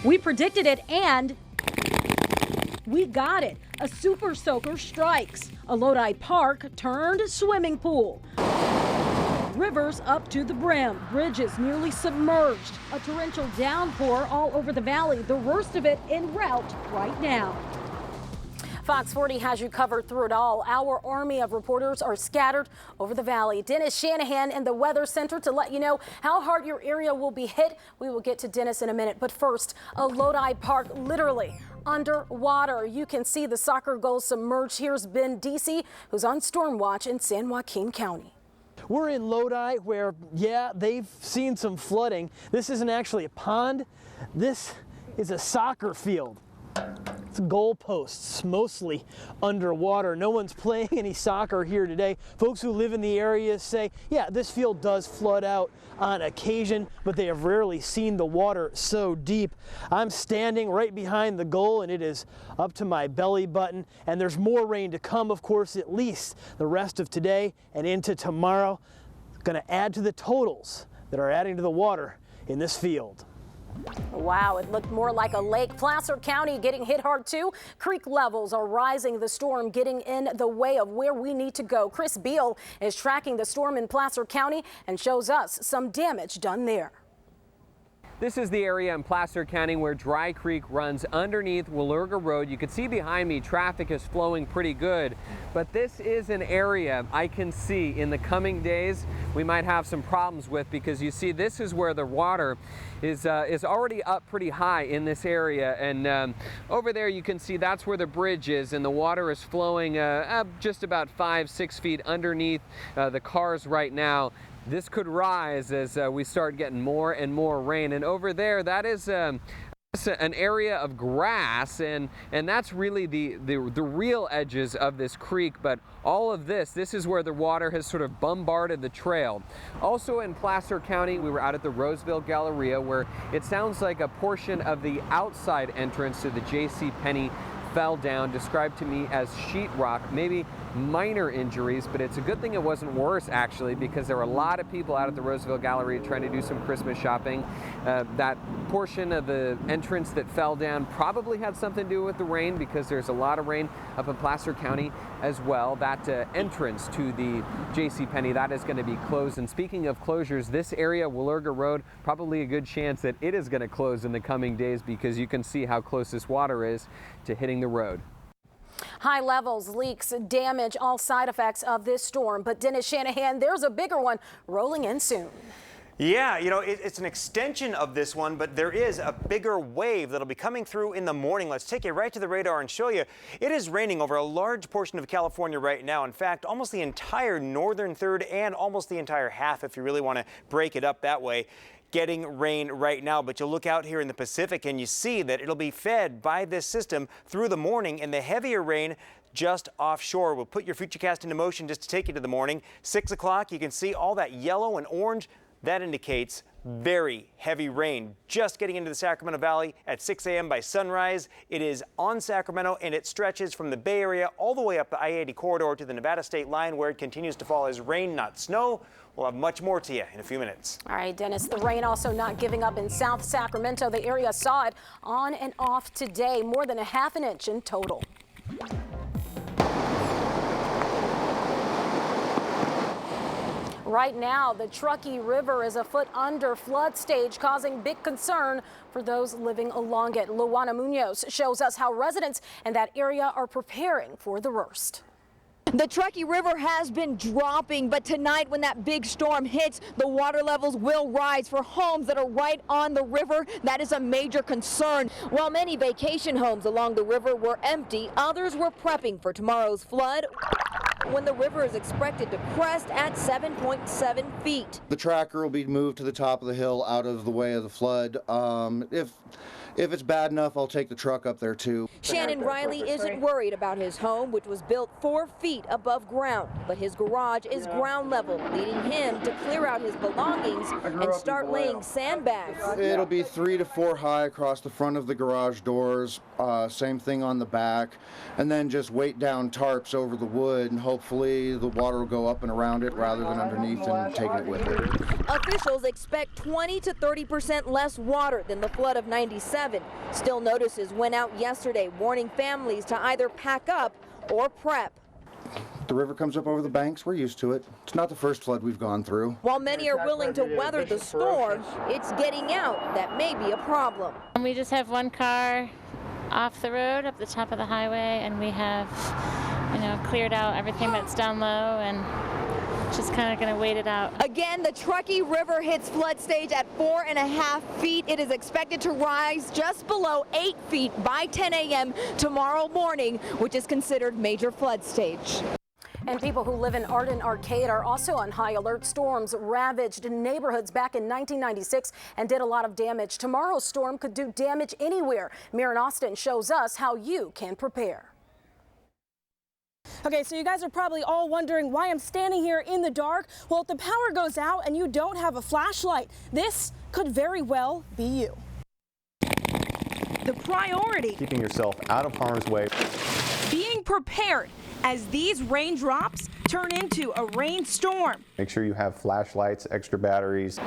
We predicted it and we got it. A super soaker strikes. A Lodi Park turned swimming pool. Rivers up to the brim, bridges nearly submerged. A torrential downpour all over the valley, the worst of it en route right now. Fox 40 has you covered through it all. Our army of reporters are scattered over the valley. Dennis Shanahan in the Weather Center to let you know how hard your area will be hit. We will get to Dennis in a minute. But first, a Lodi Park literally underwater. You can see the soccer goals submerged. Here's Ben Deasy, who's on storm watch in San Joaquin County. We're in Lodi where, yeah, they've seen some flooding. This isn't actually a pond. This is a soccer field. It's goalposts, mostly underwater. No one's playing any soccer here today. Folks who live in the area say, yeah, this field does flood out on occasion, but they have rarely seen the water so deep. I'm standing right behind the goal and it is up to my belly button, and there's more rain to come, of course, at least the rest of today and into tomorrow. Going to add to the totals that are adding to the water in this field. Wow, it looked more like a lake. Placer County getting hit hard too. Creek levels are rising, the storm getting in the way of where we need to go. Chris Beal is tracking the storm in Placer County and shows us some damage done there. This is the area in Placer County where Dry Creek runs underneath Willerga Road. You can see behind me traffic is flowing pretty good, but this is an area I can see in the coming days we might have some problems with, because you see this is where the water is already up pretty high in this area, and over there you can see that's where the bridge is, and the water is flowing just about 5-6 feet underneath the cars right now. This could rise as we start getting more and more rain. And over there, that is an area of grass, and that's really the real edges of this creek. But all of this is where the water has sort of bombarded the trail. Also in Placer County, we were out at the Roseville Galleria, where it sounds like a portion of the outside entrance to the JCPenney fell down, described to me as sheetrock, maybe minor injuries, but it's a good thing it wasn't worse, actually, because there were a lot of people out at the Roseville Gallery trying to do some Christmas shopping. That portion of the entrance that fell down probably had something to do with the rain, because there's a lot of rain up in Placer County as well. That entrance to the JCPenney, that is going to be closed. And speaking of closures, this area, Willerga Road, probably a good chance that it is going to close in the coming days, because you can see how close this water is to hitting the road. High levels, leaks, damage, all side effects of this storm. But Dennis Shanahan, there's a bigger one rolling in soon. Yeah, you know, it's an extension of this one, but there is a bigger wave that'll be coming through in the morning. Let's take you right to the radar and show you. It is raining over a large portion of California right now. In fact, almost the entire northern third and almost the entire half, if you really want to break it up that way, getting rain right now. But you'll look out here in the Pacific and you see that it'll be fed by this system through the morning, and the heavier rain just offshore. We'll put your futurecast into motion just to take you to the morning. 6 o'clock, you can see all that yellow and orange. That indicates very heavy rain just getting into the Sacramento Valley at 6 a.m. by sunrise. It is on Sacramento, and it stretches from the Bay Area all the way up the I-80 corridor to the Nevada state line, where it continues to fall as rain, not snow. We'll have much more to you in a few minutes. All right, Dennis, the rain also not giving up in South Sacramento. The area saw it on and off today, more than a half an inch in total. Right now, the Truckee River is a foot under flood stage, causing big concern for those living along it. Luana Munoz shows us how residents in that area are preparing for the worst. The Truckee River has been dropping, but tonight when that big storm hits, the water levels will rise for homes that are right on the river. That is a major concern. While many vacation homes along the river were empty, others were prepping for tomorrow's flood, when the river is expected to crest at 7.7 feet. The tracker will be moved to the top of the hill out of the way of the flood. If it's bad enough, I'll take the truck up there too. Shannon Riley isn't worried about his home, which was built 4 feet above ground, but his garage is ground level, leading him to clear out his belongings and start laying sandbags. It'll be 3 to 4 high across the front of the garage doors, same thing on the back, and then just weight down tarps over the wood, and hopefully the water will go up and around it rather than underneath and taking it with it. Officials expect 20 to 30% less water than the flood of '97. 7. Still notices went out yesterday warning families to either pack up or prep. The river comes up over the banks. We're used to it. It's not the first flood we've gone through. While many are willing to weather the storm, it's getting out that may be a problem. We just have one car off the road up the top of the highway, and we have, cleared out everything that's down low and just kind of going to wait it out. Again, the Truckee River hits flood stage at 4.5 feet. It is expected to rise just below 8 feet by 10 a.m. tomorrow morning, which is considered major flood stage. And people who live in Arden Arcade are also on high alert. Storms ravaged neighborhoods back in 1996 and did a lot of damage. Tomorrow's storm could do damage anywhere. Maren Austin shows us how you can prepare. Okay, so you guys are probably all wondering why I'm standing here in the dark. Well, if the power goes out and you don't have a flashlight, this could very well be you. The priority: keeping yourself out of harm's way. Being prepared as these raindrops turn into a rainstorm. Make sure you have flashlights, extra batteries.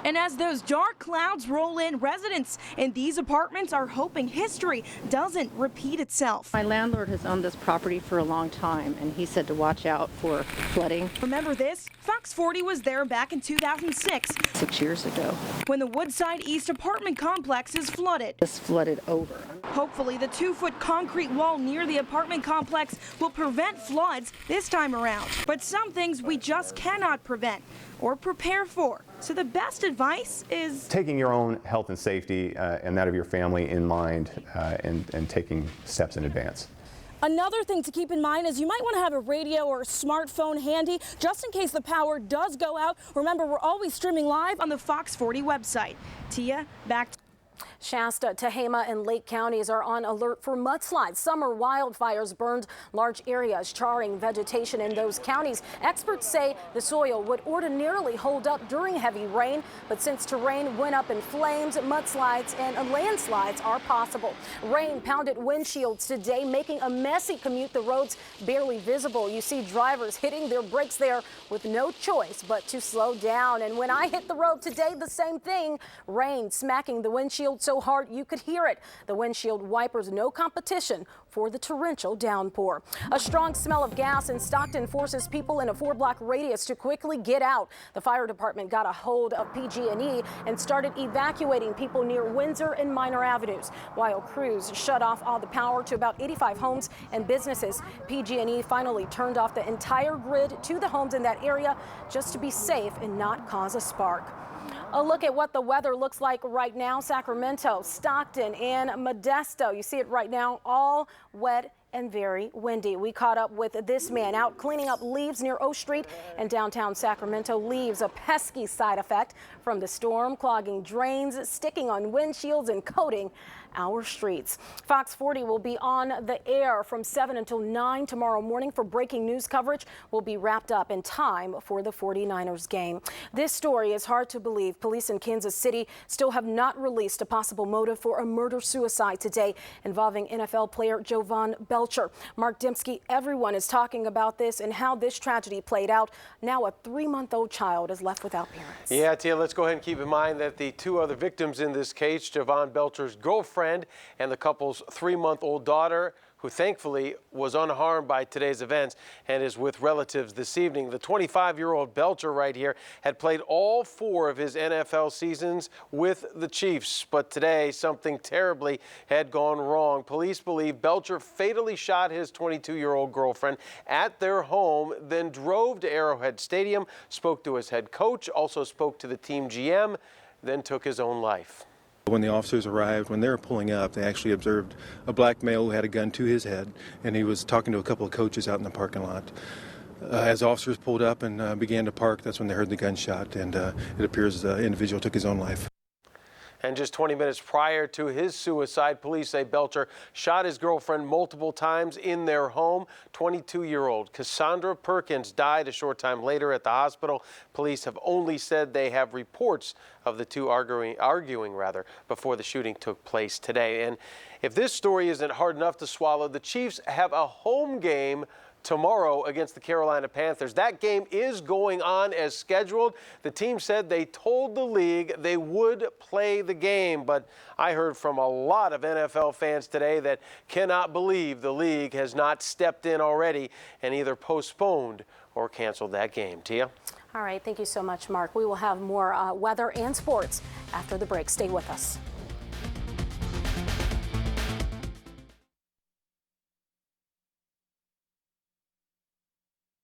And as those dark clouds roll in, residents in these apartments are hoping history doesn't repeat itself. My landlord has owned this property for a long time, and he said to watch out for flooding. Remember this? Fox 40 was there back in 2006. 6 years ago. When the Woodside East apartment complex is flooded. This flooded over. Hopefully the 2-foot concrete wall near the apartment complex will prevent floods this time around. But some things we just cannot prevent or prepare for. So the best advice is taking your own health and safety and that of your family in mind and taking steps in advance. Another thing to keep in mind is you might want to have a radio or a smartphone handy just in case the power does go out. Remember, we're always streaming live on the Fox 40 website. Tia, back to Shasta, Tehama, and Lake counties are on alert for mudslides. Summer wildfires burned large areas, charring vegetation in those counties. Experts say the soil would ordinarily hold up during heavy rain, but since terrain went up in flames, mudslides and landslides are possible. Rain pounded windshields today, making a messy commute. The roads barely visible. You see drivers hitting their brakes there with no choice but to slow down. And when I hit the road today, the same thing. Rain smacking the windshield so hard you could hear it. The windshield wipers no competition for the torrential downpour. A strong smell of gas in Stockton forces people in a 4-block radius to quickly get out. The fire department got a hold of PG&E and started evacuating people near Windsor and Minor Avenues. While crews shut off all the power to about 85 homes and businesses, PG&E finally turned off the entire grid to the homes in that area just to be safe and not cause a spark. A look at what the weather looks like right now. Sacramento, Stockton, and Modesto. You see it right now, all wet and very windy. We caught up with this man out cleaning up leaves near O Street in downtown Sacramento. Leaves, a pesky side effect from the storm, clogging drains, sticking on windshields, and coating our streets. Fox 40 will be on the air from 7 until 9 tomorrow morning for breaking news coverage. Will be wrapped up in time for the 49ers game. This story is hard to believe. Police in Kansas City still have not released a possible motive for a murder-suicide today involving NFL player Jovan Belcher. Mark Dembski, everyone is talking about this and how this tragedy played out. Now a 3-month-old child is left without parents. Yeah, Tia, let's go ahead and keep in mind that the 2 other victims in this case, Jovan Belcher's girlfriend and the couple's 3-month-old daughter, who thankfully was unharmed by today's events and is with relatives this evening. The 25-year-old Belcher right here had played all 4 of his NFL seasons with the Chiefs, but today something terribly had gone wrong. Police believe Belcher fatally shot his 22-year-old girlfriend at their home, then drove to Arrowhead Stadium, spoke to his head coach, also spoke to the team GM, then took his own life. When the officers arrived, when they were pulling up, they actually observed a black male who had a gun to his head, and he was talking to a couple of coaches out in the parking lot. As officers pulled up and began to park, that's when they heard the gunshot, and it appears the individual took his own life. And just 20 minutes prior to his suicide, police say Belcher shot his girlfriend multiple times in their home. 22-year-old Cassandra Perkins died a short time later at the hospital. Police have only said they have reports of the two arguing before the shooting took place today. And if this story isn't hard enough to swallow, the Chiefs have a home game tomorrow against the Carolina Panthers. That game is going on as scheduled. The team said they told the league they would play the game, but I heard from a lot of NFL fans today that cannot believe the league has not stepped in already and either postponed or canceled that game. Tia? All right, thank you so much, Mark. We will have more weather and sports after the break. Stay with us.